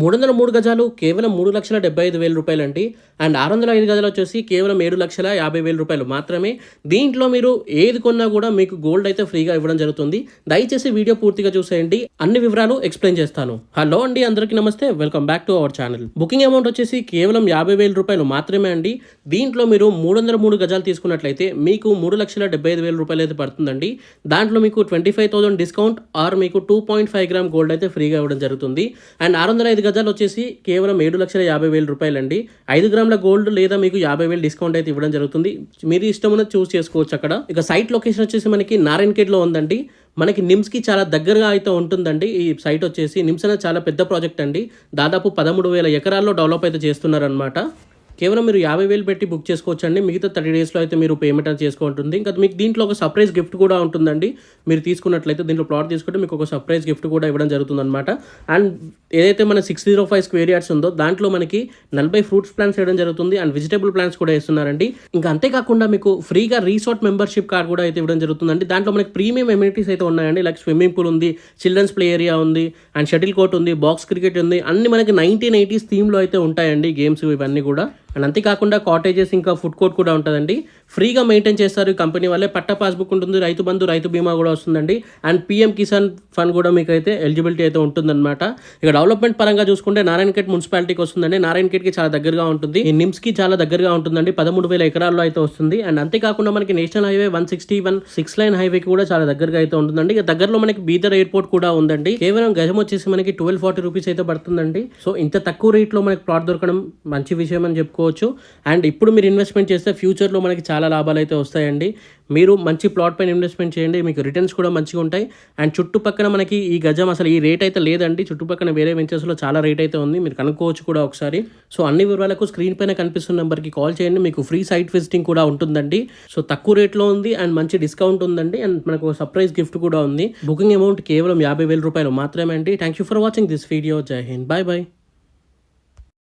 303 గజాలు కేవలం 3,75,000 రూపాయలండి. అండ్ 605 గజాలు వచ్చేసి కేవలం 7,50,000 రూపాయలు మాత్రమే. దీంట్లో మీరు ఏది కొన్నా కూడా మీకు గోల్డ్ అయితే ఫ్రీగా ఇవ్వడం జరుగుతుంది. దయచేసి వీడియో పూర్తిగా చూసేయండి, అన్ని వివరాలు ఎక్స్ప్లెయిన్ చేస్తాను. హలో అండి, అందరికీ నమస్తే, welcome back to our channel. Booking amount వచ్చేసి కేవలం 50,000 రూపాయలు మాత్రమే అండి. దీంట్లో మీరు 303 గజాలు తీసుకున్నట్లయితే మీకు 3,75,000 రూపాయలు అయితే పడుతుందండి. దాంట్లో మీకు 25,000 డిస్కౌంట్ ఆర్ మీకు 2.5 గ్రామ్ గోల్డ్ అయితే ఫ్రీగా ఇవ్వడం జరుగుతుంది. అండ్ 605 గజాలు వచ్చేసి కేవలం 7,50,000 రూపాయలండి. 5 గ్రాముల గోల్డ్ లేదా మీకు 50,000 డిస్కౌంట్ అయితే ఇవ్వడం జరుగుతుంది. మీరు ఇష్టం ఉన్నది చూస్ చేసుకోవచ్చు అక్కడ. ఇక సైట్ లొకేషన్ వచ్చేసి మనకి నారాయణఖేడ్లో ఉందండి. మనకి నిమ్స్కి చాలా దగ్గరగా అయితే ఉంటుందండి. ఈ సైట్ వచ్చేసి నిమ్స్ అనేది చాలా పెద్ద ప్రాజెక్ట్ అండి. దాదాపు 13,000 ఎకరాల్లో డెవలప్ అయితే చేస్తున్నారనమాట. కేవలం మీరు 50,000 పెట్టి బుక్ చేసుకోవచ్చు అండి. మిగతా 30 డేస్లో అయితే మీరు పేమెంట్ అనేది చేసుకుంటుంది. ఇంకా మీకు దీంట్లో ఒక సర్ప్రైజ్ గిఫ్ట్ కూడా ఉంటుందండి. మీరు తీసుకున్నట్లయితే దీంట్లో ప్లాట్ తీసుకుంటే మీకు ఒక సర్ప్రైజ్ గిఫ్ట్ కూడా ఇవ్వడం జరుగుతుంది అనమాట. అండ్ ఏదైతే మన 605 స్క్వేర్ యార్డ్స్ ఉందో దాంట్లో మనకి 40 ఫ్రూట్స్ ప్లాంట్స్ వేయడం జరుగుతుంది. అండ్ వెజిటబుల్ ప్లాంట్స్ కూడా వేస్తున్నారండి. ఇంకా అంతేకాకుండా మీకు ఫ్రీగా రిసార్ట్ మెంబర్షిప్ కార్డ్ కూడా అయితే ఇవ్వడం జరుగుతుందండి. దాంట్లో మనకి ప్రీమియం ఎమ్యూనిటీస్ అయితే ఉన్నాయండి. లైక్ స్విమ్మింగ్ పూల్ ఉంది, చిల్డ్రన్స్ ప్లే ఏరియా ఉంది, అండ్ షటిల్ కోర్ట్ ఉంది, బాక్స్ క్రికెట్ ఉంది. అన్ని మనకి 1980s థీమ్లో అయితే ఉంటాయండి గేమ్స్ ఇవన్నీ కూడా. అండ్ అంతేకాకుండా కాటేజెస్ ఇంకా ఫుడ్ కోర్ట్ కూడా ఉంటుందండి. ఫ్రీగా మెయింటైన్ చేస్తారు ఈ కంపెనీ వాళ్ళే. పట్టా పాస్బుక్ ఉంటుంది, రైతు బంధు, రైతు బీమా కూడా వస్తుందండి. అండ్ పీఎం కిసాన్ ఫండ్ కూడా మీకు అయితే ఎలిజిబిలిటీ అయితే ఉంటుందన్నమాట. ఇక డెవలప్మెంట్ పరంగా చూసుకుంటే నారాయణఖేడ్ మున్సిపాలిటీకి వస్తుందండి. నారాయణఖేడ్కి చాలా దగ్గరగా ఉంటుంది. ఈ నిమ్స్కి చాలా దగ్గరగా ఉంటుందండి. 13,000 ఎకరాల్లో అయితే వస్తుంది. అండ్ అంతేకాకుండా మనకి నేషనల్ హైవే 161 6 లైన్ హైవేకి కూడా చాలా దగ్గరగా అయితే ఉంటుందండి. ఇక దగ్గరలో మనకి బీదర్ ఎయిర్పోర్ట్ కూడా ఉందండి. కేవలం గజం వచ్చేసి మనకి 1240 రూపీస్ అయితే పడుతుందండి. సో ఇంత తక్కువ రేట్లో మనకి ప్లాట్ దొరకడం మంచి విషయం అని చెప్పుకోవచ్చు. అండ్ ఇప్పుడు మీరు ఇన్వెస్ట్మెంట్ చేస్తే ఫ్యూచర్లో మనకి చాలా లాభాలు అయితే వస్తాయండి. మీరు మంచి ప్లాట్ పైన ఇన్వెస్ట్మెంట్ చేయండి, మీకు రిటర్న్స్ కూడా మంచిగా ఉంటాయి. అండ్ చుట్టుపక్కల మనకి ఈ గజం అసలు ఈ రేట్ అయితే లేదండి. చుట్టుపక్కల వేరే వెంచర్స్లో చాలా రేట్ అయితే ఉంది, మీరు కనుక్కోవచ్చు కూడా ఒకసారి. సో అన్ని వివరాలకు స్క్రీన్ పైన కనిపిస్తున్న నెంబర్కి కాల్ చేయండి. మీకు ఫ్రీ సైట్ విజిటింగ్ కూడా ఉంటుందండి. సో తక్కువ రేట్లో ఉంది అండ్ మంచి డిస్కౌంట్ ఉందండి. అండ్ మనకు సర్ప్రైజ్ గిఫ్ట్ కూడా ఉంది. బుకింగ్ అమౌంట్ కేవలం 50,000 రూపాయలు మాత్రమే అండి. Thank you for watching this video. జై హింద్, బాయ్ బాయ్.